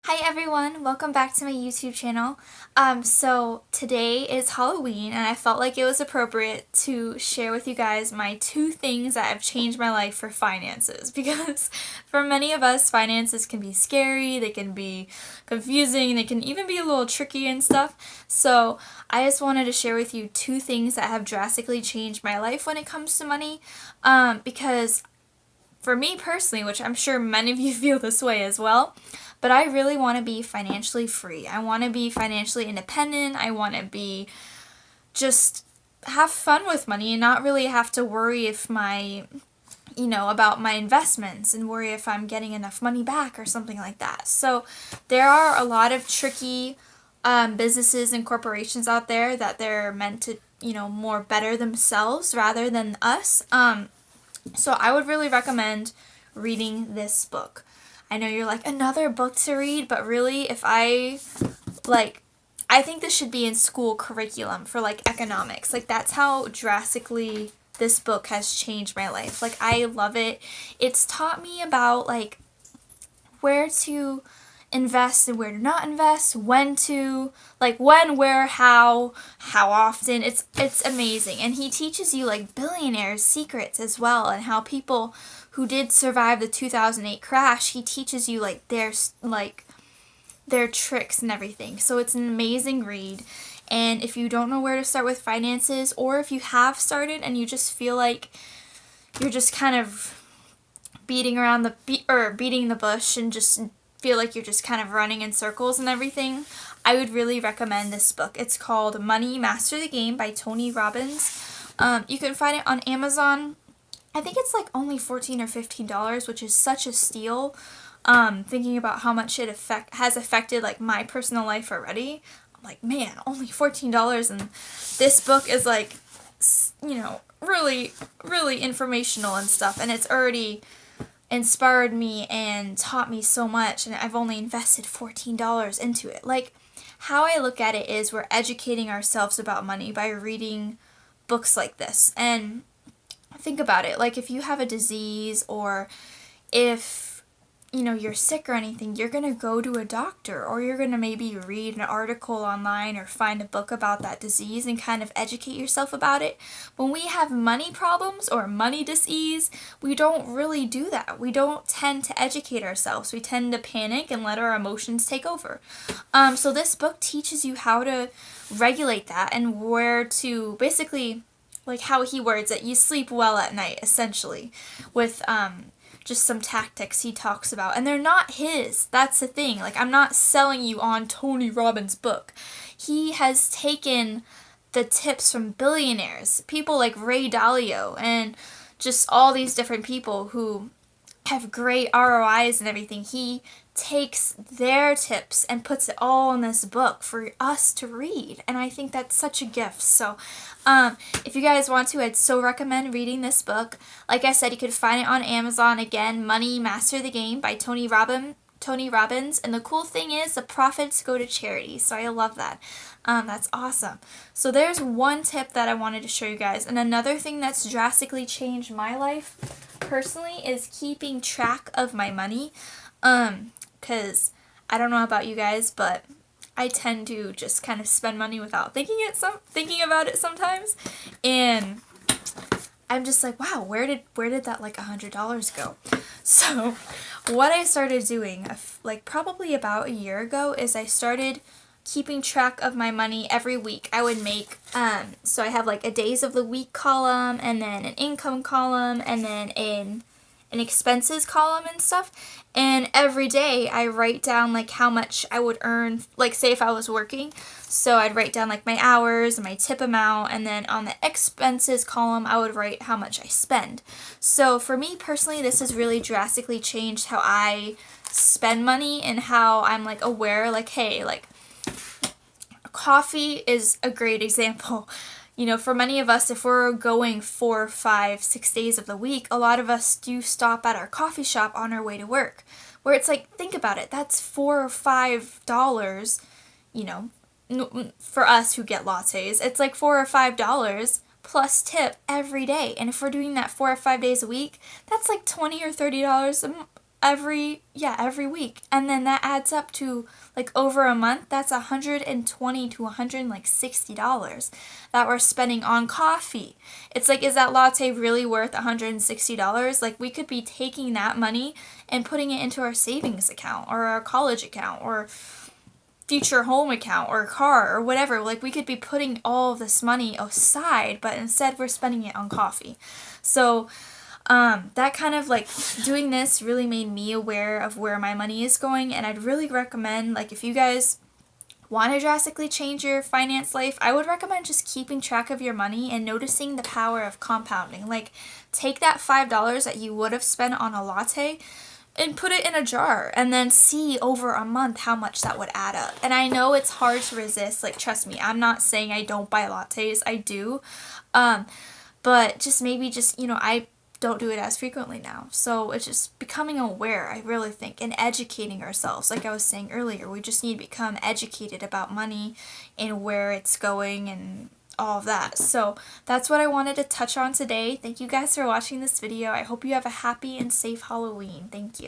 Hi everyone, welcome back to my YouTube channel. So today is Halloween and I felt like it was appropriate to share with you guys my two things that have changed my life for finances because for many of us finances can be scary, they can be confusing, they can even be a little tricky and stuff. So I just wanted to share with you two things that have drastically changed my life when it comes to money because for me personally, which I'm sure many of you feel this way as well, but I really want to be financially free. I want to be financially independent. I want to be just have fun with money and not really have to worry if about my investments and worry if I'm getting enough money back or something like that. So there are a lot of tricky businesses and corporations out there that they're meant to, more better themselves rather than us. So I would really recommend reading this book. I know you're like, another book to read, but really I think this should be in school curriculum for economics. That's how drastically this book has changed my life. I love it. It's taught me about where to invest and where to not invest, when to, when, where, how often. It's amazing. And he teaches you billionaires' secrets as well, and how people who did survive the 2008 crash, he teaches you their tricks and everything. So it's an amazing read. And if you don't know where to start with finances, or if you have started and you just feel like you're just kind of beating the bush and just feel like you're just kind of running in circles and everything, I would really recommend this book. It's called Money Master the Game by Tony Robbins. You can find it on Amazon. I think it's only $14 or $15, which is such a steal. Thinking about how much it has affected my personal life already, I'm like, man, only $14, and this book is really, really informational and stuff, and it's already inspired me and taught me so much, and I've only invested $14 into it. How I look at it is we're educating ourselves about money by reading books like this. And think about it, if you have a disease, or if you're sick or anything, you're going to go to a doctor, or you're going to maybe read an article online or find a book about that disease and kind of educate yourself about it. When we have money problems or money disease, we don't really do that. We don't tend to educate ourselves. We tend to panic and let our emotions take over. So this book teaches you how to regulate that and where to basically, how he words it, you sleep well at night, essentially, with just some tactics he talks about. And they're not his. That's the thing. I'm not selling you on Tony Robbins' book. He has taken the tips from billionaires, people like Ray Dalio, and just all these different people who have great ROIs and everything. He takes their tips and puts it all in this book for us to read, and I think that's such a gift. So if you guys want to, I'd so recommend reading this book. Like I said, you could find it on Amazon. Again, Money Master the Game by Tony Robbins, and the cool thing is the profits go to charity, so I love that. That's awesome. So there's one tip that I wanted to show you guys, and another thing that's drastically changed my life personally is keeping track of my money. Because I don't know about you guys, but I tend to just kind of spend money without thinking about it sometimes, and I'm just like, wow, where did that $100 go? So what I started doing probably about a year ago is I started keeping track of my money every week. I would make so I have a days of the week column, and then an income column, and then an expenses column and stuff. And every day I write down how much I would earn, say if I was working. So I'd write down my hours and my tip amount, and then on the expenses column I would write how much I spend. So for me personally, this has really drastically changed how I spend money and how I'm aware, hey, coffee is a great example. For many of us, if we're going 4, 5, 6 days of the week, a lot of us do stop at our coffee shop on our way to work. Where it's think about it, that's $4 or $5, for us who get lattes, it's $4 or $5 plus tip every day. And if we're doing that 4 or 5 days a week, that's $20 or $30 every week, and then that adds up to like over a month. That's $120 to $160 that we're spending on coffee. It's like, is that latte really worth $160? Like, we could be taking that money and putting it into our savings account or our college account or future home account or car or whatever. Like, we could be putting all of this money aside, but instead we're spending it on coffee. So that kind of like doing this really made me aware of where my money is going, and I'd really recommend, like, if you guys want to drastically change your finance life, I would recommend just keeping track of your money and noticing the power of compounding. Like, take that $5 that you would have spent on a latte and put it in a jar and then see over a month how much that would add up. And I know it's hard to resist, like, trust me, I'm not saying I don't buy lattes, I do, but just maybe just, you know, I don't do it as frequently now. So it's just becoming aware, I really think, and educating ourselves. Like I was saying earlier, we just need to become educated about money and where it's going and all of that. So that's what I wanted to touch on today. Thank you guys for watching this video. I hope you have a happy and safe Halloween. Thank you.